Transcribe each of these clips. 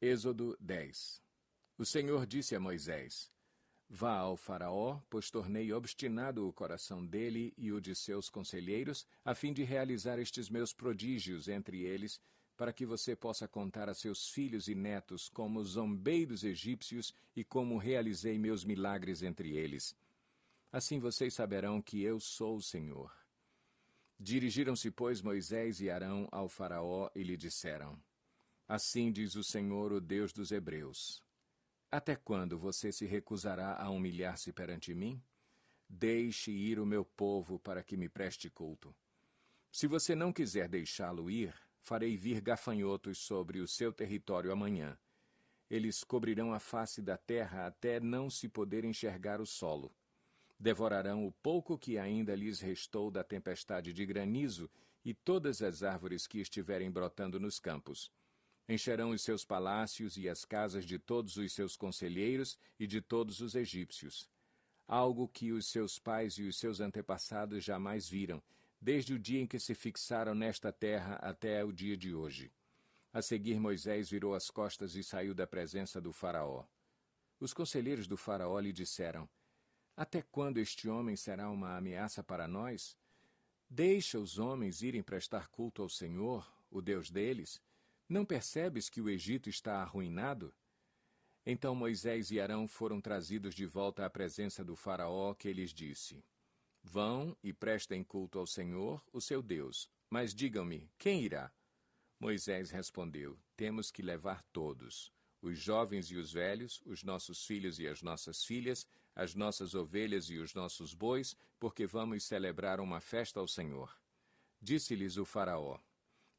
Êxodo 10. O Senhor disse a Moisés: Vá ao Faraó, pois tornei obstinado o coração dele e o de seus conselheiros, a fim de realizar estes meus prodígios entre eles, para que você possa contar a seus filhos e netos como zombei dos egípcios e como realizei meus milagres entre eles. Assim vocês saberão que eu sou o Senhor. Dirigiram-se, pois, Moisés e Arão ao Faraó e lhe disseram: Assim diz o Senhor, o Deus dos Hebreus: Até quando você se recusará a humilhar-se perante mim? Deixe ir o meu povo para que me preste culto. Se você não quiser deixá-lo ir, farei vir gafanhotos sobre o seu território amanhã. Eles cobrirão a face da terra até não se poder enxergar o solo. Devorarão o pouco que ainda lhes restou da tempestade de granizo e todas as árvores que estiverem brotando nos campos. Encherão os seus palácios e as casas de todos os seus conselheiros e de todos os egípcios. Algo que os seus pais e os seus antepassados jamais viram, desde o dia em que se fixaram nesta terra até o dia de hoje. A seguir, Moisés virou as costas e saiu da presença do Faraó. Os conselheiros do Faraó lhe disseram: Até quando este homem será uma ameaça para nós? Deixa os homens irem prestar culto ao Senhor, o Deus deles. Não percebes que o Egito está arruinado? Então Moisés e Arão foram trazidos de volta à presença do Faraó, que lhes disse: Vão e prestem culto ao Senhor, o seu Deus. Mas digam-me, quem irá? Moisés respondeu: Temos que levar todos, os jovens e os velhos, os nossos filhos e as nossas filhas, as nossas ovelhas e os nossos bois, porque vamos celebrar uma festa ao Senhor. Disse-lhes o Faraó: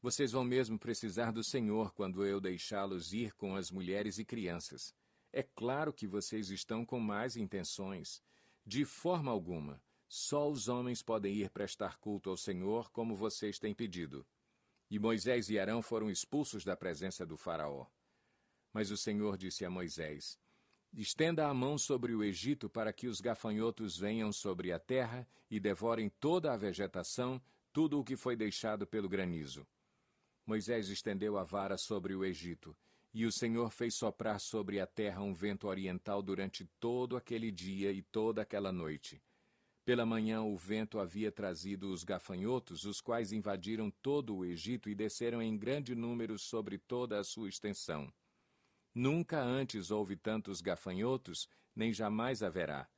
Vocês vão mesmo precisar do Senhor quando eu deixá-los ir com as mulheres e crianças. É claro que vocês estão com más intenções. De forma alguma, só os homens podem ir prestar culto ao Senhor, como vocês têm pedido. E Moisés e Arão foram expulsos da presença do Faraó. Mas o Senhor disse a Moisés: Estenda a mão sobre o Egito para que os gafanhotos venham sobre a terra e devorem toda a vegetação, tudo o que foi deixado pelo granizo. Moisés estendeu a vara sobre o Egito, e o Senhor fez soprar sobre a terra um vento oriental durante todo aquele dia e toda aquela noite. Pela manhã o vento havia trazido os gafanhotos, os quais invadiram todo o Egito e desceram em grande número sobre toda a sua extensão. Nunca antes houve tantos gafanhotos, nem jamais haverá.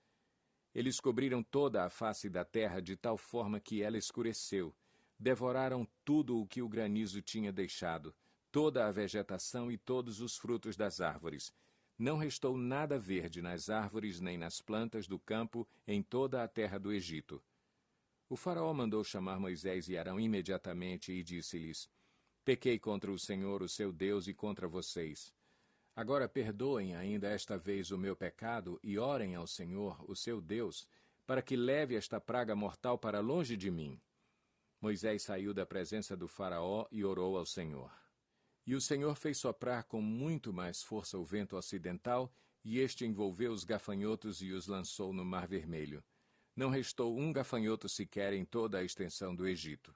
Eles cobriram toda a face da terra de tal forma que ela escureceu. Devoraram tudo o que o granizo tinha deixado, toda a vegetação e todos os frutos das árvores. Não restou nada verde nas árvores nem nas plantas do campo em toda a terra do Egito. O Faraó mandou chamar Moisés e Arão imediatamente e disse-lhes: Pequei contra o Senhor, o seu Deus, e contra vocês. Agora perdoem ainda esta vez o meu pecado e orem ao Senhor, o seu Deus, para que leve esta praga mortal para longe de mim. Moisés saiu da presença do Faraó e orou ao Senhor. E o Senhor fez soprar com muito mais força o vento ocidental, e este envolveu os gafanhotos e os lançou no Mar Vermelho. Não restou um gafanhoto sequer em toda a extensão do Egito.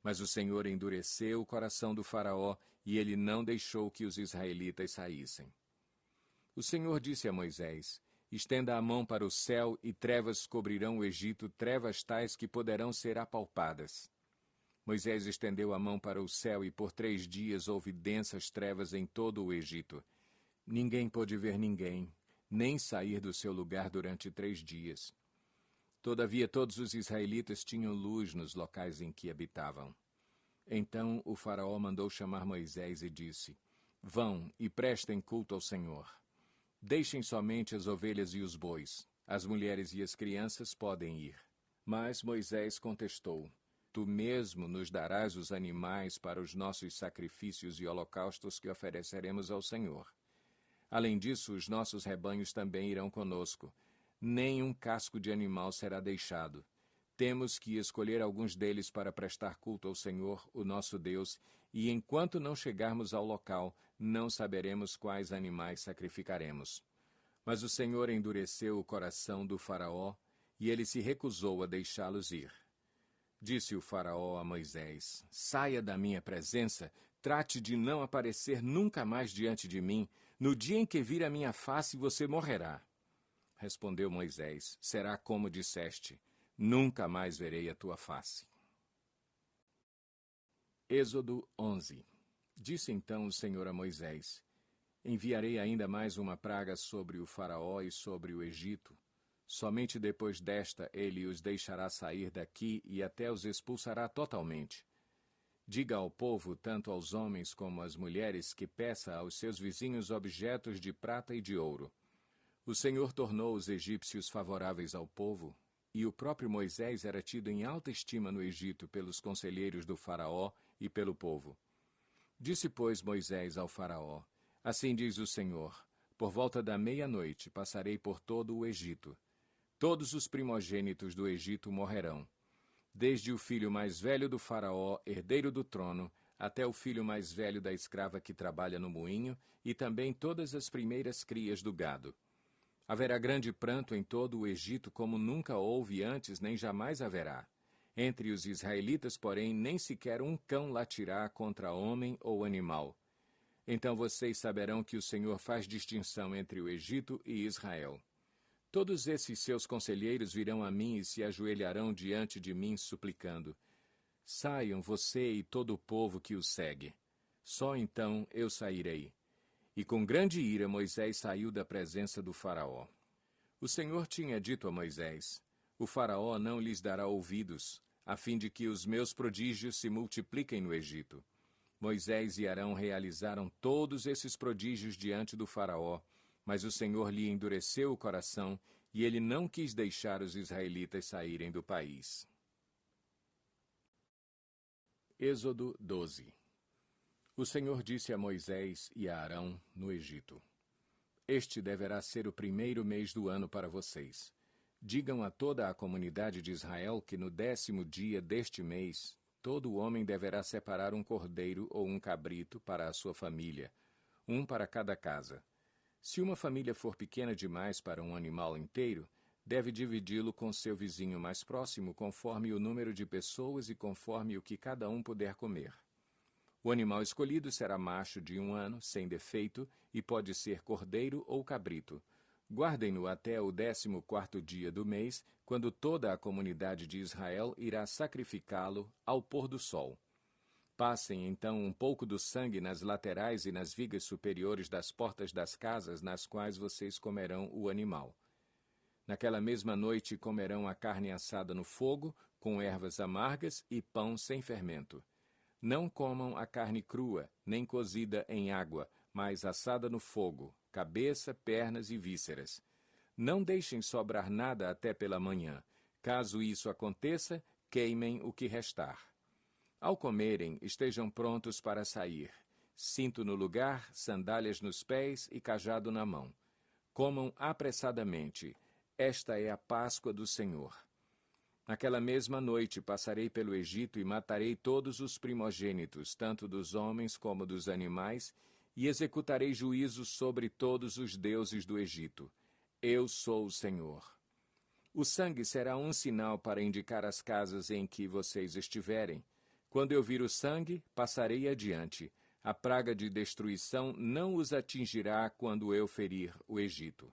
Mas o Senhor endureceu o coração do Faraó, e ele não deixou que os israelitas saíssem. O Senhor disse a Moisés: Estenda a mão para o céu, e trevas cobrirão o Egito, trevas tais que poderão ser apalpadas. Moisés estendeu a mão para o céu, e por 3 dias houve densas trevas em todo o Egito. Ninguém pôde ver ninguém, nem sair do seu lugar durante 3 dias. Todavia todos os israelitas tinham luz nos locais em que habitavam. Então o Faraó mandou chamar Moisés e disse: Vão e prestem culto ao Senhor. Deixem somente as ovelhas e os bois. As mulheres e as crianças podem ir. Mas Moisés contestou: Tu mesmo nos darás os animais para os nossos sacrifícios e holocaustos que ofereceremos ao Senhor. Além disso, os nossos rebanhos também irão conosco. Nem um casco de animal será deixado. Temos que escolher alguns deles para prestar culto ao Senhor, o nosso Deus, e enquanto não chegarmos ao local, não saberemos quais animais sacrificaremos. Mas o Senhor endureceu o coração do Faraó, e ele se recusou a deixá-los ir. Disse o Faraó a Moisés: Saia da minha presença, trate de não aparecer nunca mais diante de mim. No dia em que vir a minha face, você morrerá. Respondeu Moisés: será como disseste, nunca mais verei a tua face. Êxodo 11. Disse então o Senhor a Moisés: enviarei ainda mais uma praga sobre o Faraó e sobre o Egito. Somente depois desta ele os deixará sair daqui e até os expulsará totalmente. Diga ao povo, tanto aos homens como às mulheres, que peça aos seus vizinhos objetos de prata e de ouro. O Senhor tornou os egípcios favoráveis ao povo, e o próprio Moisés era tido em alta estima no Egito pelos conselheiros do Faraó e pelo povo. Disse, pois, Moisés ao Faraó: assim diz o Senhor, por volta da meia-noite passarei por todo o Egito. Todos os primogênitos do Egito morrerão, desde o filho mais velho do Faraó, herdeiro do trono, até o filho mais velho da escrava que trabalha no moinho, e também todas as primeiras crias do gado. Haverá grande pranto em todo o Egito, como nunca houve antes, nem jamais haverá. Entre os israelitas, porém, nem sequer um cão latirá contra homem ou animal. Então vocês saberão que o Senhor faz distinção entre o Egito e Israel. Todos esses seus conselheiros virão a mim e se ajoelharão diante de mim, suplicando: saiam você e todo o povo que o segue. Só então eu sairei. E com grande ira Moisés saiu da presença do Faraó. O Senhor tinha dito a Moisés: o Faraó não lhes dará ouvidos, a fim de que os meus prodígios se multipliquem no Egito. Moisés e Arão realizaram todos esses prodígios diante do Faraó, mas o Senhor lhe endureceu o coração, e ele não quis deixar os israelitas saírem do país. Êxodo 12. O Senhor disse a Moisés e a Arão no Egito: este deverá ser o primeiro mês do ano para vocês. Digam a toda a comunidade de Israel que no 10º dia deste mês, todo homem deverá separar um cordeiro ou um cabrito para a sua família, um para cada casa. Se uma família for pequena demais para um animal inteiro, deve dividi-lo com seu vizinho mais próximo conforme o número de pessoas e conforme o que cada um puder comer. O animal escolhido será macho de 1 ano, sem defeito, e pode ser cordeiro ou cabrito. Guardem-no até o 14º dia do mês, quando toda a comunidade de Israel irá sacrificá-lo ao pôr do sol. Passem, então, um pouco do sangue nas laterais e nas vigas superiores das portas das casas nas quais vocês comerão o animal. Naquela mesma noite comerão a carne assada no fogo, com ervas amargas e pão sem fermento. Não comam a carne crua, nem cozida em água, mas assada no fogo, cabeça, pernas e vísceras. Não deixem sobrar nada até pela manhã. Caso isso aconteça, queimem o que restar. Ao comerem, estejam prontos para sair. Cinto no lugar, sandálias nos pés e cajado na mão. Comam apressadamente. Esta é a Páscoa do Senhor. Naquela mesma noite passarei pelo Egito e matarei todos os primogênitos, tanto dos homens como dos animais, e executarei juízo sobre todos os deuses do Egito. Eu sou o Senhor. O sangue será um sinal para indicar as casas em que vocês estiverem. Quando eu vir o sangue, passarei adiante. A praga de destruição não os atingirá quando eu ferir o Egito.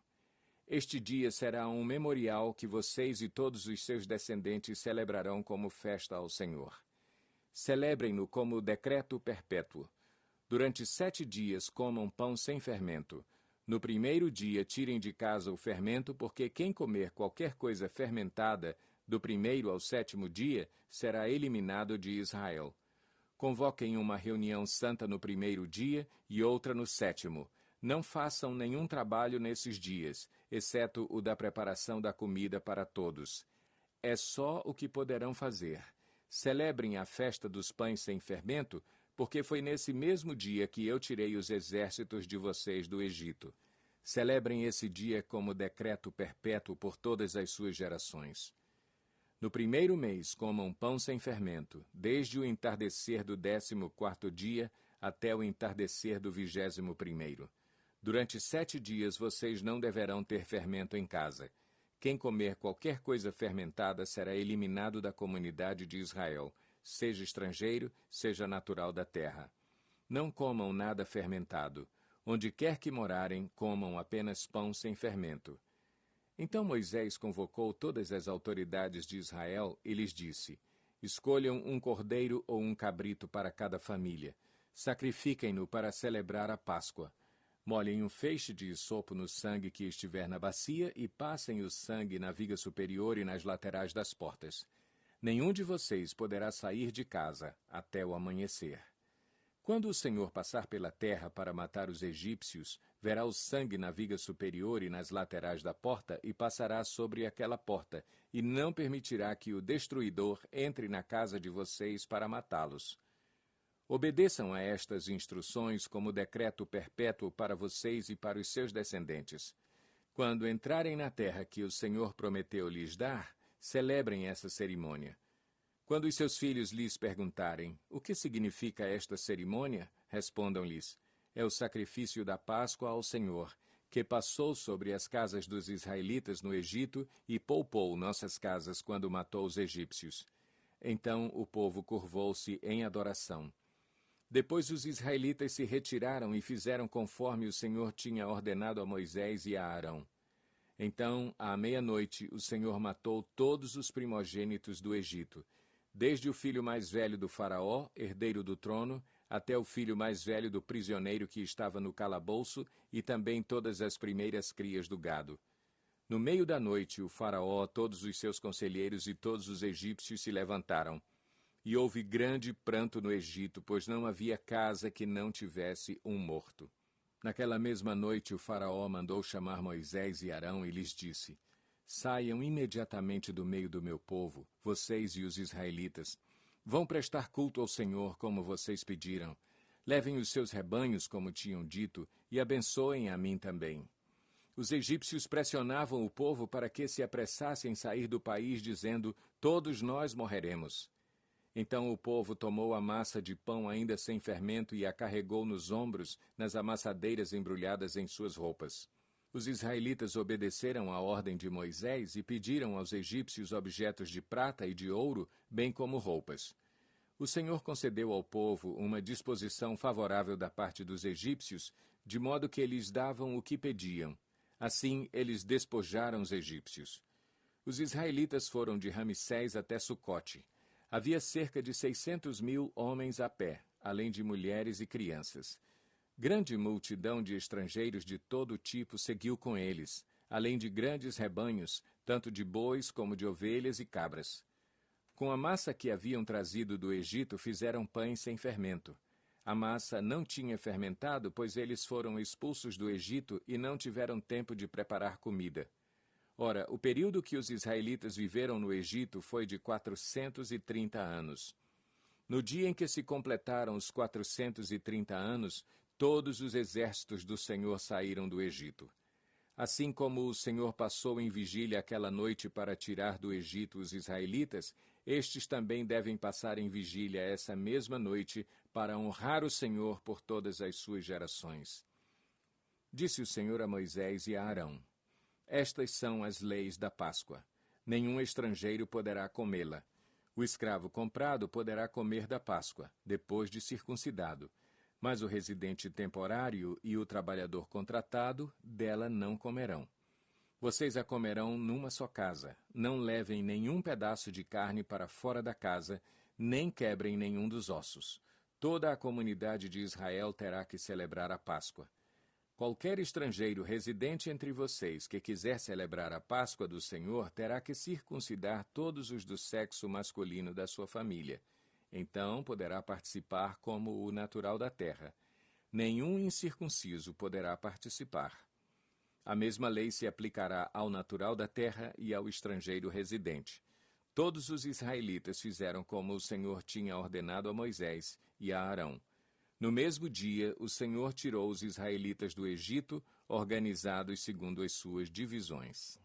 Este dia será um memorial que vocês e todos os seus descendentes celebrarão como festa ao Senhor. Celebrem-no como decreto perpétuo. Durante 7 dias comam pão sem fermento. No primeiro dia tirem de casa o fermento, porque quem comer qualquer coisa fermentada, do 1º ao 7º dia, será eliminado de Israel. Convoquem uma reunião santa no 1º dia e outra no 7º. Não façam nenhum trabalho nesses dias, exceto o da preparação da comida para todos. É só o que poderão fazer. Celebrem a festa dos pães sem fermento, porque foi nesse mesmo dia que eu tirei os exércitos de vocês do Egito. Celebrem esse dia como decreto perpétuo por todas as suas gerações. No 1º mês comam pão sem fermento, desde o entardecer do 14º dia até o entardecer do 21º. Durante 7 dias vocês não deverão ter fermento em casa. Quem comer qualquer coisa fermentada será eliminado da comunidade de Israel, seja estrangeiro, seja natural da terra. não comam nada fermentado. Onde quer que morarem, comam apenas pão sem fermento. Então Moisés convocou todas as autoridades de Israel e lhes disse: Escolham um cordeiro ou um cabrito para cada família. Sacrifiquem-no para celebrar a Páscoa. Molhem um feixe de isopo no sangue que estiver na bacia e passem o sangue na viga superior e nas laterais das portas. Nenhum de vocês poderá sair de casa até o amanhecer. Quando o Senhor passar pela terra para matar os egípcios, verá o sangue na viga superior e nas laterais da porta e passará sobre aquela porta, e não permitirá que o destruidor entre na casa de vocês para matá-los. Obedeçam a estas instruções como decreto perpétuo para vocês e para os seus descendentes. Quando entrarem na terra que o Senhor prometeu lhes dar, celebrem essa cerimônia. Quando os seus filhos lhes perguntarem, o que significa esta cerimônia? Respondam-lhes, é o sacrifício da Páscoa ao Senhor, que passou sobre as casas dos israelitas no Egito e poupou nossas casas quando matou os egípcios. Então o povo curvou-se em adoração. Depois os israelitas se retiraram e fizeram conforme o Senhor tinha ordenado a Moisés e a Arão. Então, à meia-noite, o Senhor matou todos os primogênitos do Egito, desde o filho mais velho do faraó, herdeiro do trono, até o filho mais velho do prisioneiro que estava no calabouço, e também todas as primeiras crias do gado. No meio da noite, o faraó, todos os seus conselheiros e todos os egípcios se levantaram. E houve grande pranto no Egito, pois não havia casa que não tivesse um morto. Naquela mesma noite, o faraó mandou chamar Moisés e Arão e lhes disse: Saiam imediatamente do meio do meu povo, vocês e os israelitas. Vão prestar culto ao Senhor, como vocês pediram. Levem os seus rebanhos, como tinham dito, e abençoem a mim também. Os egípcios pressionavam o povo para que se apressasse em sair do país, dizendo: Todos nós morreremos. Então o povo tomou a massa de pão ainda sem fermento e a carregou nos ombros, nas amassadeiras embrulhadas em suas roupas. Os israelitas obedeceram à ordem de Moisés e pediram aos egípcios objetos de prata e de ouro, bem como roupas. O Senhor concedeu ao povo uma disposição favorável da parte dos egípcios, de modo que eles davam o que pediam. Assim, eles despojaram os egípcios. Os israelitas foram de Ramsés até Sucote. Havia cerca de 600.000 homens a pé, além de mulheres e crianças. Grande multidão de estrangeiros de todo tipo seguiu com eles, além de grandes rebanhos, tanto de bois como de ovelhas e cabras. Com a massa que haviam trazido do Egito, fizeram pães sem fermento. A massa não tinha fermentado, pois eles foram expulsos do Egito e não tiveram tempo de preparar comida. Ora, o período que os israelitas viveram no Egito foi de 430 anos. No dia em que se completaram os 430 anos, todos os exércitos do Senhor saíram do Egito. Assim como o Senhor passou em vigília aquela noite para tirar do Egito os israelitas, estes também devem passar em vigília essa mesma noite para honrar o Senhor por todas as suas gerações. Disse o Senhor a Moisés e a Arão: Estas são as leis da Páscoa. Nenhum estrangeiro poderá comê-la. O escravo comprado poderá comer da Páscoa, depois de circuncidado, mas o residente temporário e o trabalhador contratado dela não comerão. Vocês a comerão numa só casa. Não levem nenhum pedaço de carne para fora da casa, nem quebrem nenhum dos ossos. Toda a comunidade de Israel terá que celebrar a Páscoa. Qualquer estrangeiro residente entre vocês que quiser celebrar a Páscoa do Senhor terá que circuncidar todos os do sexo masculino da sua família. Então poderá participar como o natural da terra. Nenhum incircunciso poderá participar. A mesma lei se aplicará ao natural da terra e ao estrangeiro residente. Todos os israelitas fizeram como o Senhor tinha ordenado a Moisés e a Arão. No mesmo dia, o Senhor tirou os israelitas do Egito, organizados segundo as suas divisões.